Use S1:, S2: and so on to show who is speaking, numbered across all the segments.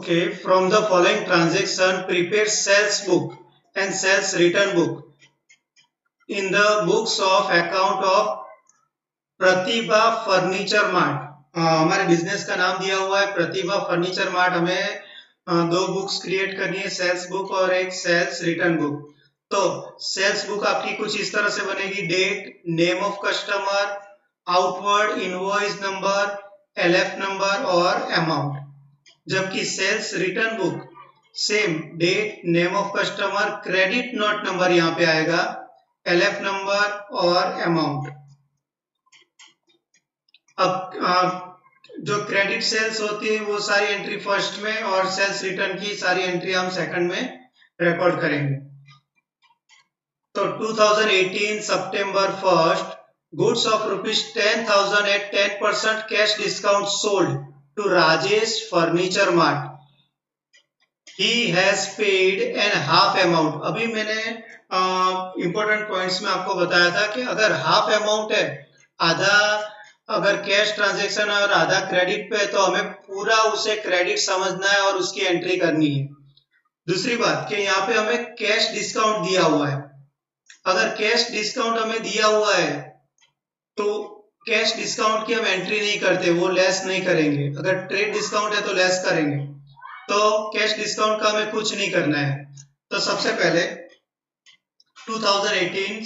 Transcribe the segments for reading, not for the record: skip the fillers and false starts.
S1: Okay, from the following transaction, prepare sales book and sales return book in the books of account of Pratibha furniture mart. हमारे business का नाम दिया हुआ है प्रतिभा furniture mart. हमें दो बुक्स क्रिएट करनी है, सेल्स बुक और एक सेल्स रिटर्न बुक। तो सेल्स बुक आपकी कुछ इस तरह से बनेगी: date, name of customer, outward, invoice number, LF number और अमाउंट। जबकि sales return book same date, name of customer, credit note number यहाँ पे आएगा, एलएफ नंबर और अमाउंट। अब जो क्रेडिट सेल्स होती है वो सारी एंट्री फर्स्ट में और सेल्स रिटर्न की सारी एंट्री हम सेकंड में रिकॉर्ड करेंगे। तो 2018 सितंबर 1 goods of ₹10,000 at 10% cash discount sold to Rajesh furniture mart. He has paid and half amount। अभी मैंने इंपॉर्टेंट पॉइंट्स में आपको बताया था कि अगर हाफ अमाउंट है, आधा अगर कैश ट्रांजैक्शन है और आधा क्रेडिट पे है, तो हमें पूरा उसे क्रेडिट समझना है और उसकी एंट्री करनी है। दूसरी बात कि यहाँ पे हमें कैश डिस्काउंट दिया हुआ है। अगर कैश डिस्काउंट हमें दिया हुआ है तो कैश डिस्काउंट की हम एंट्री नहीं करते, वो लेस नहीं करेंगे। अगर ट्रेड डिस्काउंट है तो लेस करेंगे, तो कैश डिस्काउंट का हमें कुछ नहीं करना है। तो सबसे पहले 2018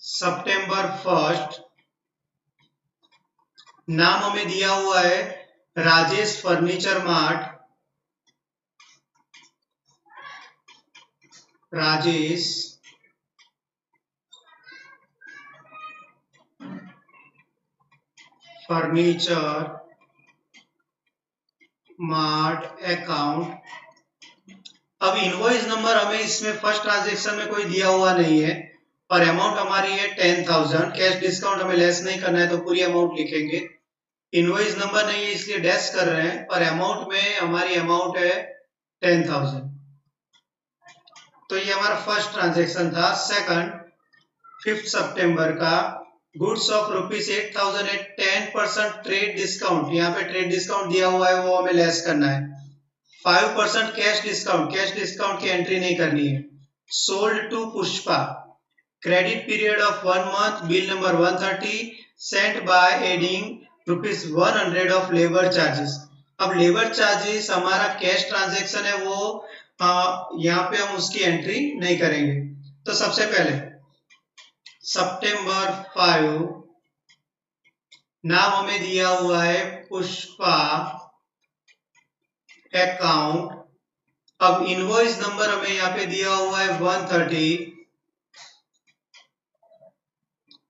S1: सितंबर 1 नाम हमें दिया हुआ है Rajesh furniture mart. Rajesh furniture mart account. अब इनवॉइस नंबर हमें इसमें फर्स्ट ट्रांजैक्शन में कोई दिया हुआ नहीं है और अमाउंट हमारी है 10,000। कैश डिस्काउंट हमें लेस नहीं करना है तो पूरी अमाउंट लिखेंगे। इनवॉइस नंबर नहीं है इसलिए डैश कर रहे हैं, और अमाउंट में हमारी अमाउंट है 10,000। तो ये हमारा फर्स्ट ट्रांजैक्शन था। सेकंड 5 सितंबर का goods of ₹8,000 at 10% trade discount. यहाँ पे ट्रेड डिस्काउंट दिया हुआ है, वो हमें लेस करना है। 5% कैश डिस्काउंट की एंट्री नहीं करनी है। Sold to Pushpa, credit period of 1 month, bill number 130, sent by adding ₹100 of labour charges. अब लेबर चार्जेस हमारा कैश ट्रांजैक्शन है, वो यहाँ पे हम उसकी एंट्री नहीं करेंगे। तो सबसे पहले सितंबर 5 नाम हमें दिया हुआ है पुष्पा अकाउंट। अब इनवॉइस नंबर हमें यहाँ पे दिया हुआ है 130।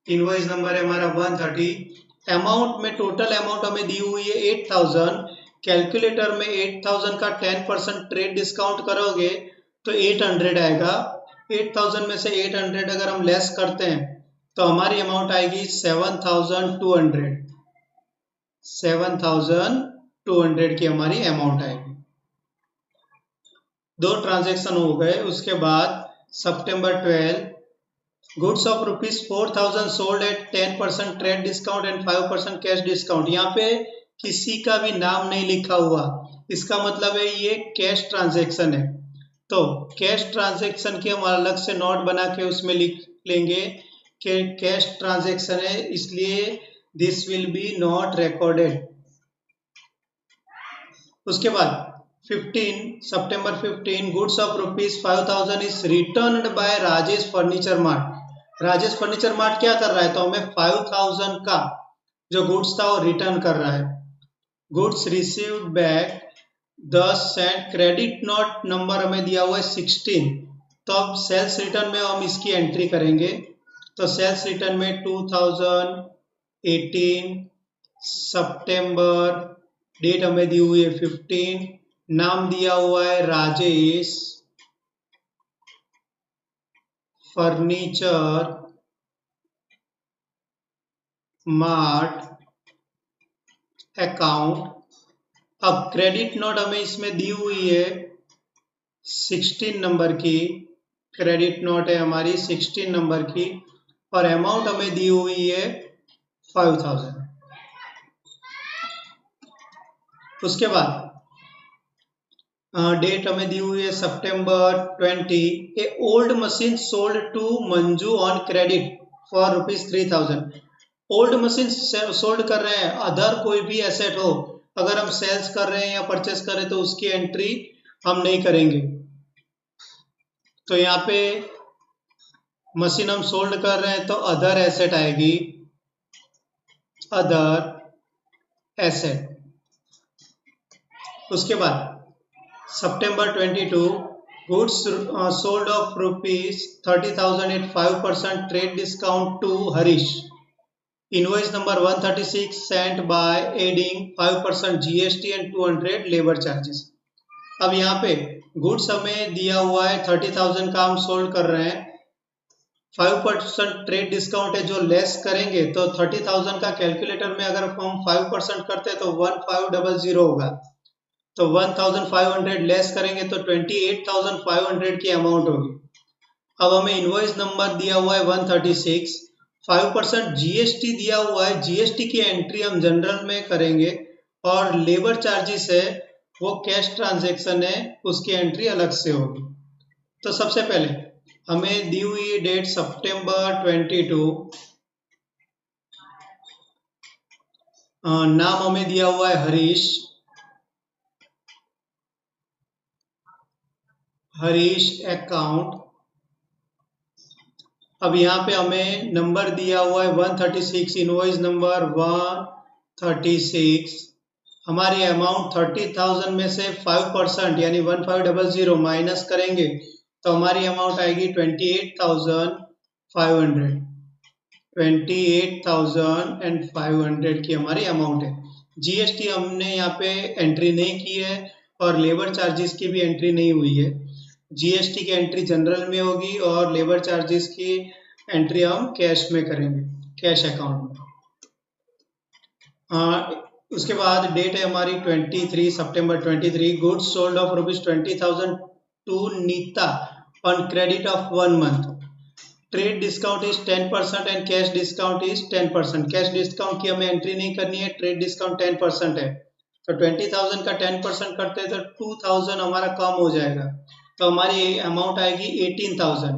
S1: इनवॉइस नंबर है हमारा 130। अमाउंट में टोटल अमाउंट हमें दी हुई है 8,000। कैलकुलेटर में 8,000 का 10% ट्रेड डिस्काउंट करोगे तो 800 आएगा। 8,000 में से 800 अगर हम लेस करते हैं तो हमारी अमाउंट आएगी 7,200। 7,200 की हमारी अमाउंट आएगी। दो ट्रांजैक्शन हो गए। उसके बाद सितंबर 12 goods of ₹4,000 sold at 10% trade discount and 5% cash discount. यहाँ पे किसी का भी नाम नहीं लिखा हुआ, इसका मतलब है ये कैश ट्रांजैक्शन है। तो कैश ट्रांजैक्शन की हम अलग से नोट बना के उसमें लिख लेंगे कि कैश ट्रांजैक्शन है, इसलिए this will be not recorded. उसके बाद सितंबर 15 goods of ₹5,000 is returned by Rajesh furniture mart. Rajesh furniture mart क्या कर रहा है, तो हमें 5,000 का जो गुड्स था वो रिटर्न कर रहा है। Goods received back 10 sent, credit note number हमें दिया हुआ है 16। तो अब सेल्स रिटर्न में हम इसकी एंट्री करेंगे। तो सेल्स रिटर्न में 2018 सितंबर, डेट हमें दी हुई है 15, नाम दिया हुआ है राजेश फर्नीचर मार्ट अकाउंट। अब क्रेडिट नोट हमें इसमें दी हुई है 16 नंबर की। क्रेडिट नोट है हमारी 16 नंबर की और अमाउंट हमें दी हुई है 5,000। उसके बाद डेट हमें दी हुई है सितंबर 20। A old machine sold to Manju on credit for ₹3000। Old machine sold कर रहे हैं, अदर कोई भी एसेट हो, अगर हम सेल्स कर रहे हैं या परचेस कर रहे हैं तो उसकी एंट्री हम नहीं करेंगे। तो यहाँ पे मशीन हम सोल्ड कर रहे हैं तो अदर एसेट आएगी, अदर एसेट। उसके बाद September 22, goods sold of ₹30,000 at 5% trade discount to Harish. Invoice number 136 sent by adding 5% GST and 200 labor charges. अब यहाँ पे गुड्स हमें दिया हुआ है 30,000 का हम सोल्ड कर रहे हैं, 5% ट्रेड डिस्काउंट है जो लेस करेंगे तो 30,000 का कैलकुलेटर में अगर हम 5% करते हैं तो 1500 होगा, तो 1500 लेस करेंगे तो 28,500 की अमाउंट होगी। अब हमें इनवॉइस नंबर दिया हुआ है 136, 5% जीएसटी दिया हुआ है, जीएसटी की एंट्री हम जनरल में करेंगे और लेबर चार्जेस है वो कैश ट्रांजैक्शन है, उसकी एंट्री अलग से होगी। तो सबसे पहले हमें दी हुई डेट सितंबर 22, नाम हमें दिया हुआ है हरीश अकाउंट। अब यहाँ पे हमें नंबर दिया हुआ है 136, इनवॉइस नंबर 136। हमारी अमाउंट 30,000 में से 5% यानी 1500 माइनस करेंगे तो हमारी अमाउंट आएगी 28,500 की हमारी अमाउंट है। जीएसटी हमने यहाँ पे एंट्री नहीं की है और लेबर चार्जेस की भी एंट्री नहीं हुई है। जीएसटी की एंट्री जनरल में होगी और लेबर चार्जेस की एंट्री हम कैश में करेंगे, कैश अकाउंट में। उसके बाद डेट है हमारी 23 सितंबर 23, goods sold of ₹20,000 to Neeta on credit of 1 month. Trade discount is 10% and cash discount is 10%। Cash discount की हमें एंट्री नहीं करनी है, ट्रेड डिस्काउंट 10% है, तो 20,000 का 10% करते हैं तो 2,000 हमारा कम हो जाएगा, तो हमारी अमाउंट आएगी 18,000।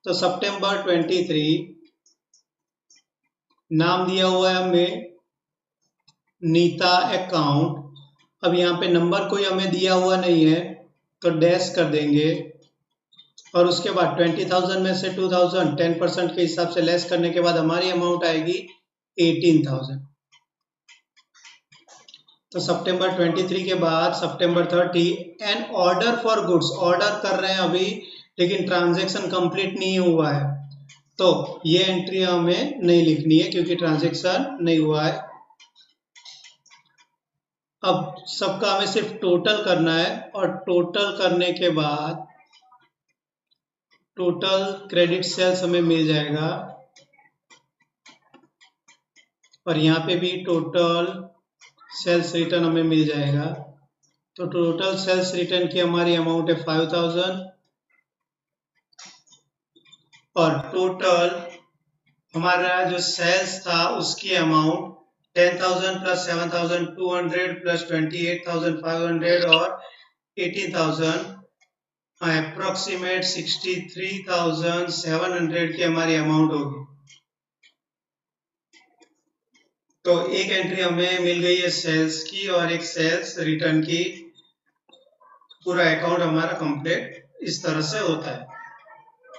S1: तो सितंबर 23, नाम दिया हुआ है हमें नीता अकाउंट। अब यहाँ पे नंबर कोई हमें दिया हुआ नहीं है तो डैश कर देंगे और उसके बाद 20,000 में से 2,000 10% के हिसाब से लेस करने के बाद हमारी अमाउंट आएगी 18,000। तो सितंबर 23 के बाद सितंबर 30, an order for goods, order कर रहे हैं अभी लेकिन ट्रांजैक्शन कंप्लीट नहीं हुआ है, तो ये एंट्री हमें नहीं लिखनी है क्योंकि ट्रांजैक्शन नहीं हुआ है। अब सबका हमें सिर्फ टोटल करना है और टोटल करने के बाद टोटल क्रेडिट सेल्स हमें मिल जाएगा और यहाँ पे भी टोटल सेल्स रिटर्न हमें मिल जाएगा। तो टोटल सेल्स रिटर्न की हमारी अमाउंट है 5,000 और टोटल हमारा जो सेल्स था उसकी अमाउंट 10,000 प्लस 7,200 प्लस 28,500 और 18,000, अप्रोक्सीमेट 63,700 की हमारी अमाउंट होगी। तो एक एंट्री हमें मिल गई है सेल्स की और एक सेल्स रिटर्न की। पूरा अकाउंट हमारा कंप्लीट इस तरह से होता है।